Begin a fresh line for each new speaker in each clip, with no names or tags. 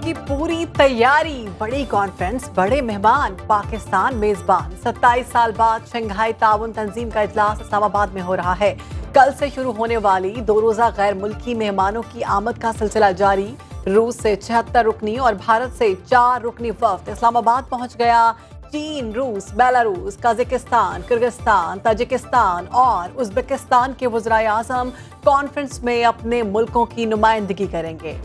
की पूरी तैयारी, बड़ी कॉन्फ्रेंस, बड़े मेहमान, पाकिस्तान मेजबान। 27 साल बाद शंघाई ताउन तंजीम का इजलास इस्लामाबाद में हो रहा है। कल से शुरू होने वाली 2 रोजा गैर मुल्की मेहमानों की आमद का सिलसिला जारी। रूस से 76 रुकनी और भारत से 4 रुकनी वफ्द इस्लामाबाद पहुंच गया। चीन, रूस, बेलारूस, कजाकिस्तान, किर्गिस्तान, ताजिकिस्तान और उज्बेकिस्तान के वज़राए आज़म कॉन्फ्रेंस में अपने मुल्कों की नुमाइंदगी करेंगे।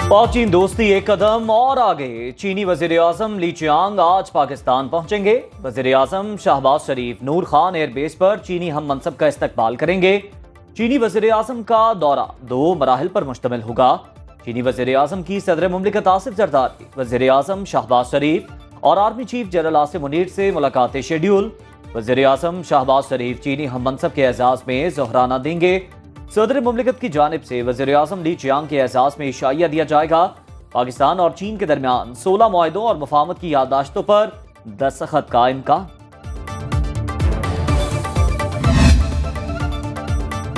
पाक चीन दोस्ती एक कदम और आगे। चीनी वजीर आजम ली चियांग आज पाकिस्तान पहुंचेंगे। वजीर आजम शहबाज शरीफ नूर खान एयरबेस पर चीनी हम मनसब का इस्तकबाल करेंगे। चीनी वजीर आजम का दौरा 2 मराहिल पर मुश्तमिल होगा। चीनी वजीर आजम की सदर मुमलिकत आसिफ जरदारी, वजीर आजम शहबाज शरीफ और army chief general Asif Munir से मुलाकातें शेड्यूल। वजीर आजम शहबाज शरीफ चीनी हम मनसब के एजाज में जोहराना देंगे। सदर मुमलिकत की जानिब से वज़ीर आज़म ली चियांग के एहसास में इशाइया दिया जाएगा। पाकिस्तान और चीन के दरमियान 16 मुआहिदों और मुफाहमत की याददाश्तों पर दस्तखत का इम्कान।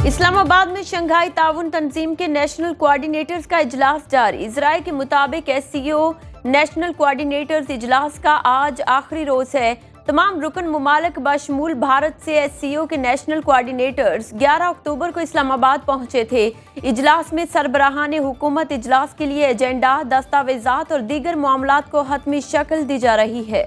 इस्लामाबाद में शंघाई ताउन तंजीम के नेशनल कोऑर्डिनेटर्स का इजलास जारी। इजराइल के मुताबिक SCO नेशनल कोऑर्डिनेटर्स इजलास का आज आखिरी रोज है। तमाम रुकन मुमालिक बशमूल भारत से SCO के नेशनल कोऑर्डिनेटर्स 11 अक्टूबर को इस्लामाबाद पहुंचे थे। इजलास में सरबराहान हुकूमत इजलास के लिए एजेंडा, दस्तावेजात और दीगर मामलात को हतमी शक्ल दी जा रही है।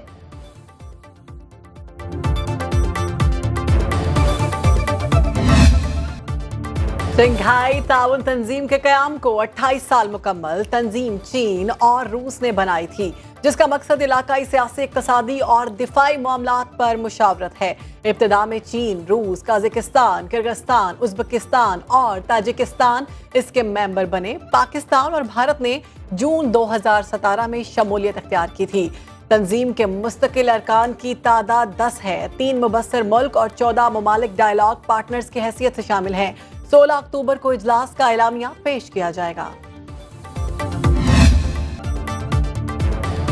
शंघाई ताउन तंजीम के क़याम को 28 साल मुकम्मल। तंजीम चीन और रूस ने बनाई थी, जिसका मकसद इलाकाई सियासी, इक़्तिसादी और दिफाई मामलात पर मुशावरत है। इब्तिदा में चीन, रूस, कजाकिस्तान, किर्गिस्तान, उज्बेकिस्तान और ताजिकिस्तान इसके मेंबर बने। पाकिस्तान और भारत ने जून 2017 में शमूलियत इख्तियार की थी। तंजीम के मुस्तकिल अरकान की तादाद 10 है। 3 मुबस्सर मुल्क और 14 ममालिक डायलॉग पार्टनर्स की हैसियत से शामिल हैं। 16 अक्टूबर को इजलास का एलामिया पेश किया जाएगा।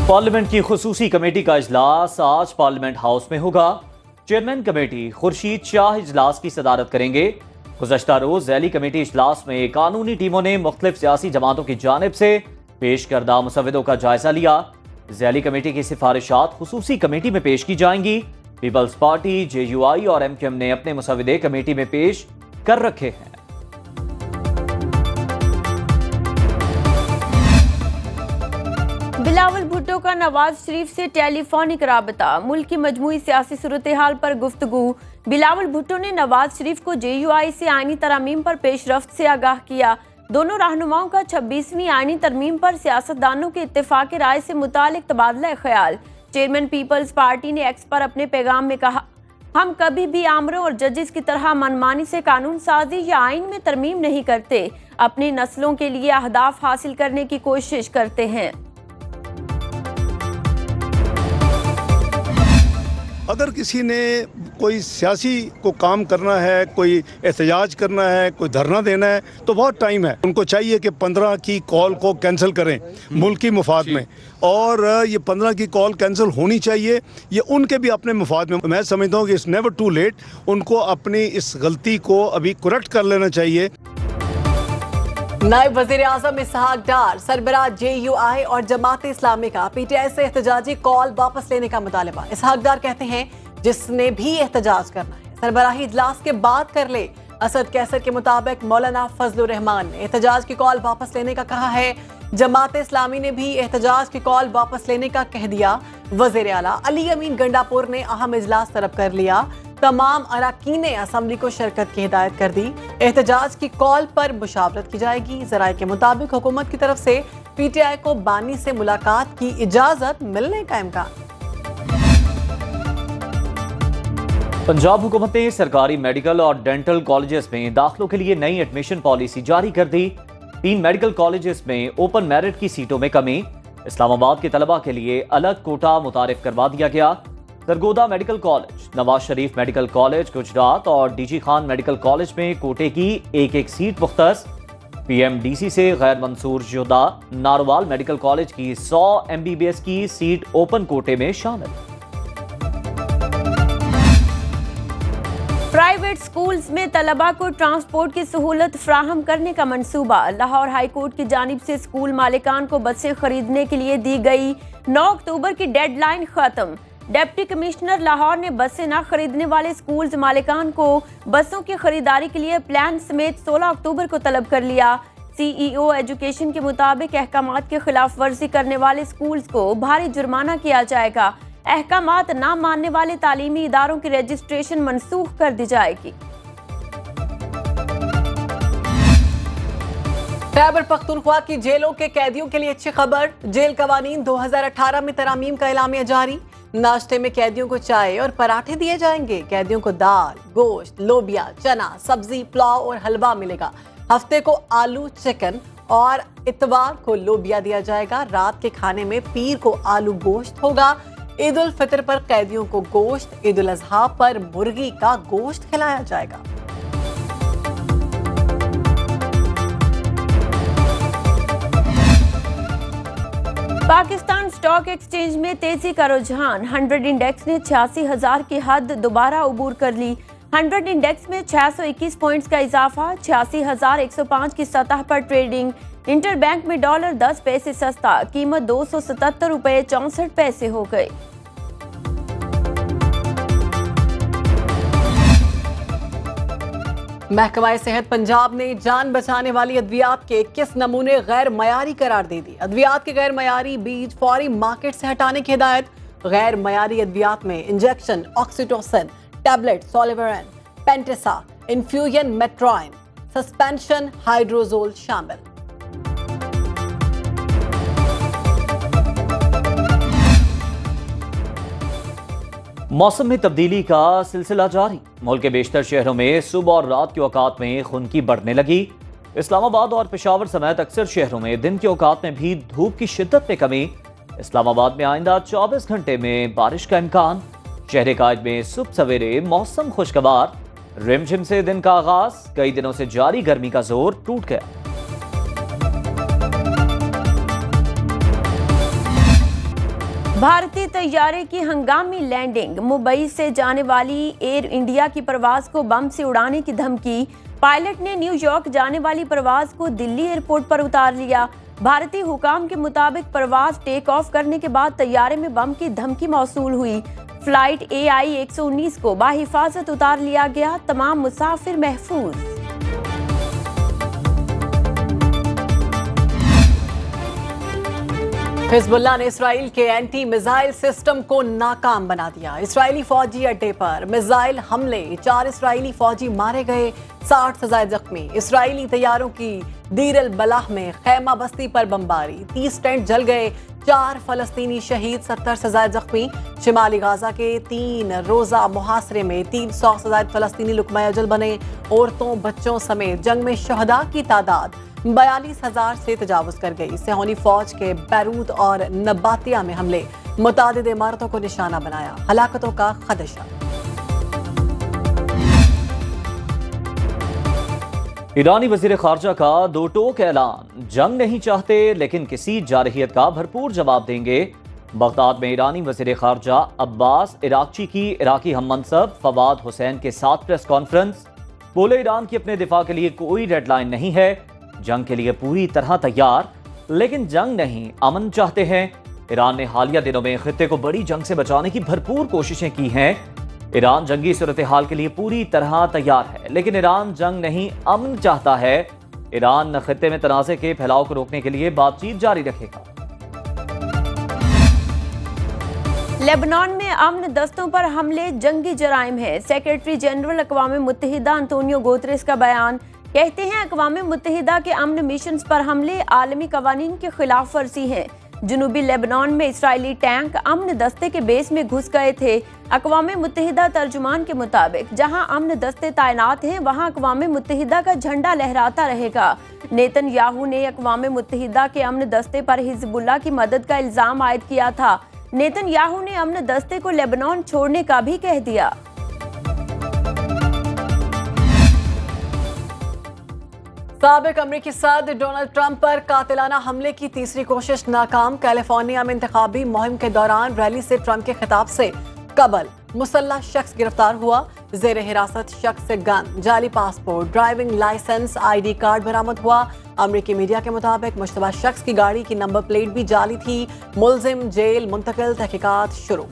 पार्लियामेंट की खुसूसी कमेटी का इजलास आज पार्लियामेंट हाउस में होगा। चेयरमैन कमेटी खुर्शीद शाह इजलास की सदारत करेंगे। गुज़श्ता रोज ज़ैली कमेटी इजलास में कानूनी टीमों ने मुख्तलिफ सियासी जमातों की जानिब से पेश करदा मुसव्विदों का जायजा लिया। ज़ैली कमेटी की सिफारिशात खुसूसी कमेटी में पेश की जाएंगी। पीपल्स पार्टी, JUI और MQM ने अपने मुसव्विदे कमेटी में पेश कर रखे हैं।
बिलावल भुट्टो का नवाज शरीफ से टेलीफोनिक राबता। मुल्क की मजमूई सियासी सूरत हाल पर गुफ्तगू। बिलावल भुट्टो ने नवाज शरीफ को JUI से आईनी तरमीम पर पेशरफ्त से आगाह किया। दोनों रहनुमाओं का 26वीं आईनी तरमीम पर सियासतदानों के इत्तेफाक राय से मुतालिक तबादला ख्याल। चेयरमैन पीपल्स पार्टी ने एक्स पर अपने पैगाम में कहा, हम कभी भी आमरों और जजेस की तरह मनमानी से कानून साजी या आइन में तरमीम नहीं करते। अपनी नस्लों के लिए अहदाफ हासिल करने की कोशिश करते हैं।
अगर किसी ने कोई सियासी को काम करना है, कोई एहतजाज करना है, कोई धरना देना है, तो बहुत टाइम है। उनको चाहिए कि 15 की कॉल को कैंसिल करें मुल्की मुफाद में, और ये 15 की कॉल कैंसिल होनी चाहिए। ये उनके भी अपने मुफाद में। मैं समझता हूँ कि इट्स नेवर टू लेट। उनको अपनी इस गलती को अभी करेक्ट कर लेना चाहिए।
नायब वज़ीर आज़म इसहाक डार, सरबराह JUI और जमात इस्लामी का PTI से एहतजाजी कॉल वापस लेने का मुतालबा। इसहाक डार कहते हैं जिसने भी एहतजाज करना है सरबराही इजलास के बाद कर ले। असद कैसर के मुताबिक मौलाना फजलुर रहमान ने एहतजाज की कॉल वापस लेने का कहा है। जमात इस्लामी ने भी एहतजाज की कॉल वापस लेने का कह दिया। वज़ीर आला अली अमीन गंडापुर ने अहम इजलास तलब कर लिया। तमाम अरकान असम्बली को शिरकत की हिदायत कर दी। एहतजाज की कॉल पर मुशावरत की जाएगी। ज़राए के मुताबिक हुकूमत की तरफ से PTI को बानी से मुलाकात की इजाजत मिलने का इम्कान।
पंजाब हुकूमत ने सरकारी मेडिकल और डेंटल कॉलेजेस में दाखिलों के लिए नई एडमिशन पॉलिसी जारी कर दी। 3 मेडिकल कॉलेजेस में ओपन मेरिट की सीटों में कमी। इस्लामाबाद के तलबा के लिए अलग कोटा मुतारिफ करवा दिया गया। Sargodha medical college, Nawaz Sharif medical college Gujarat और DG खान मेडिकल कॉलेज में कोटे की एक सीट मुख्तस। PMDC से गैर मंसूर शुदा नारोवाल मेडिकल कॉलेज की 100 MBBS की सीट ओपन कोटे में शामिल।
प्राइवेट प्राइवेट स्कूल्स में तलबा को ट्रांसपोर्ट की सहूलत फ्राहम करने का मंसूबा। लाहौर हाई कोर्ट की जानिब से स्कूल मालिकान को बसें खरीदने के लिए दी गई 9 अक्टूबर की डेडलाइन खत्म। डिप्टी कमिश्नर लाहौर ने बसें न खरीदने वाले स्कूल्स मालिकान को बसों की खरीदारी के लिए प्लान समेत 16 अक्टूबर को तलब कर लिया। CEO एजुकेशन के मुताबिक अहकामात की खिलाफ वर्जी करने वाले स्कूल्स को भारी जुर्माना किया जाएगा। अहकामात ना मानने वाले तालीमी इदारों की रजिस्ट्रेशन मनसूख कर दी जाएगी।
खैबर पख्तूनख्वा की जेलों के कैदियों के लिए अच्छी खबर। जेल कवानीन 2018 में तरामीम का एलामिया जारी। नाश्ते में कैदियों को चाय और पराठे दिए जाएंगे। कैदियों को दाल, गोश्त, लोबिया, चना, सब्जी, पुलाव और हलवा मिलेगा। हफ्ते को आलू चिकन और इतवार को लोबिया दिया जाएगा। रात के खाने में पीर को आलू गोश्त होगा। ईद उल फितर पर कैदियों को गोश्त, ईद उल अजहा पर मुर्गी का गोश्त खिलाया जाएगा।
पाकिस्तान स्टॉक एक्सचेंज में तेजी का रुझान। 100 इंडेक्स ने 86,000 की हद दोबारा अबूर कर ली। 100 इंडेक्स में 621 पॉइंट्स का इजाफा। 86,105 की सतह पर ट्रेडिंग। इंटरबैंक में डॉलर 10 पैसे सस्ता, कीमत 277 रुपये 64 पैसे हो गई।
महकमा सेहत पंजाब ने जान बचाने वाली अद्वियात के 21 नमूने गैर मयारी करार दे दी। अद्वियात के गैर मयारी बीज फौरी मार्केट से हटाने की हिदायत। गैर मयारी अद्वियात में इंजेक्शन ऑक्सीटोसिन, टैबलेट सोलिवेरन, पेंटेसा, इन्फ्यूजन मेट्रॉइन, सस्पेंशन हाइड्रोजोल शामिल।
मौसम में तब्दीली का सिलसिला जारी। मुल्क के बेशतर शहरों में सुबह और रात के औकात में खुनकी बढ़ने लगी। इस्लामाबाद और पेशावर समेत अक्सर शहरों में दिन के औकात में भी धूप की शिद्दत में कमी। इस्लामाबाद में आइंदा 24 घंटे में बारिश का इम्कान। शहर कायद में सुबह सवेरे मौसम खुशगवार। रिमझिम से दिन का आगाज। कई दिनों से जारी गर्मी का जोर टूट गया।
भारतीय तैयारे की हंगामी लैंडिंग। मुंबई से जाने वाली एयर इंडिया की परवाज को बम से उड़ाने की धमकी। पायलट ने न्यूयॉर्क जाने वाली परवाज को दिल्ली एयरपोर्ट पर उतार लिया। भारतीय हुकाम के मुताबिक परवाज टेक ऑफ करने के बाद तैयारे में बम की धमकी मौसूल हुई। फ्लाइट AI 119 को बाहिफाजत उतार लिया गया। तमाम मुसाफिर महफूज।
हिजबुल्लाह ने इसराइल के एंटी मिसाइल सिस्टम को नाकाम बना दिया। इसराइली फौजी अड्डे पर मिसाइल हमले। 4 इसराइली फौजी मारे गए, 60 से ज्यादा जख्मी। इसराइली तैयारों की दीर अल बलाह में खैमा बस्ती पर बमबारी। 30 टेंट जल गए, 4 फलस्तीनी शहीद, 70 से ज्यादा जख्मी। शिमाली गाजा के 3 रोजा मुहासरे में 300 से ज्यादा फलस्तीनी लुकमा अजल बने। औरतों, बच्चों समेत जंग में शहदा की तादाद 42,000 से तजावुज कर गई। सेहोनी फौज के बैरूत और नबातिया में हमले, मुतादिद इमारतों को निशाना बनाया। हलाकतों का खदशा।
ईरानी वजीर खारजा का दो टोक ऐलान। जंग नहीं चाहते लेकिन किसी जारहियत का भरपूर जवाब देंगे। बगदाद में ईरानी वजीर खारजा अब्बास इराक्ची की इराकी हममनसब फवाद हुसैन के साथ प्रेस कॉन्फ्रेंस। बोले, ईरान की अपने दिफा के लिए कोई रेडलाइन नहीं है। जंग के लिए पूरी तरह तैयार, लेकिन जंग नहीं, अमन चाहते हैं। ईरान ने हालिया दिनों में खित्ते को बड़ी जंग से बचाने की भरपूर कोशिशें की हैं। ईरान जंगी सूरत हाल के लिए पूरी तरह तैयार है, लेकिन ईरान जंग नहीं, अमन चाहता है। ईरान खित्ते में तनाज़े के फैलाव को रोकने के लिए बातचीत जारी रखेगा।
लेबनान में अमन दस्तों पर हमले जंगी जराइम है। सेक्रेटरी जनरल अक़वाम मुत्तहिदा अंतोनियो गुतेरेस का बयान। कहते हैं अक़वाम मुत्तहिदा के अमन मिशन पर हमले आलमी कवानीन के खिलाफ वर्जी है। जनूबी लेबनान में इसराइली टैंक अमन दस्ते के बेस में घुस गए थे। अक़वाम मुत्तहिदा तर्जुमान के मुताबिक जहां अमन दस्ते तैनात हैं वहां अक़वाम मुत्तहिदा का झंडा लहराता रहेगा। नेतन्याहू ने अक़वाम मुत्तहिदा के अमन दस्ते पर हिजबुल्लाह की मदद का इल्जाम आयद किया था। नेतन्याहू ने अमन दस्ते को लेबनान छोड़ने का भी कह दिया।
साबिक अमरीकी सदर डोनाल्ड ट्रंप पर कातिलाना हमले की तीसरी कोशिश नाकाम। कैलिफोर्निया में इंतखाबी मुहिम के दौरान रैली से ट्रंप के खिताब से कबल मुसल्ला शख्स गिरफ्तार हुआ। जेर हिरासत शख्स से गन, जाली passport, driving licence, ID card बरामद हुआ। अमरीकी मीडिया के मुताबिक मुश्तबा शख्स की गाड़ी की नंबर प्लेट भी जाली थी। मुलजिम जेल मुंतकिल, तहकीकात शुरू।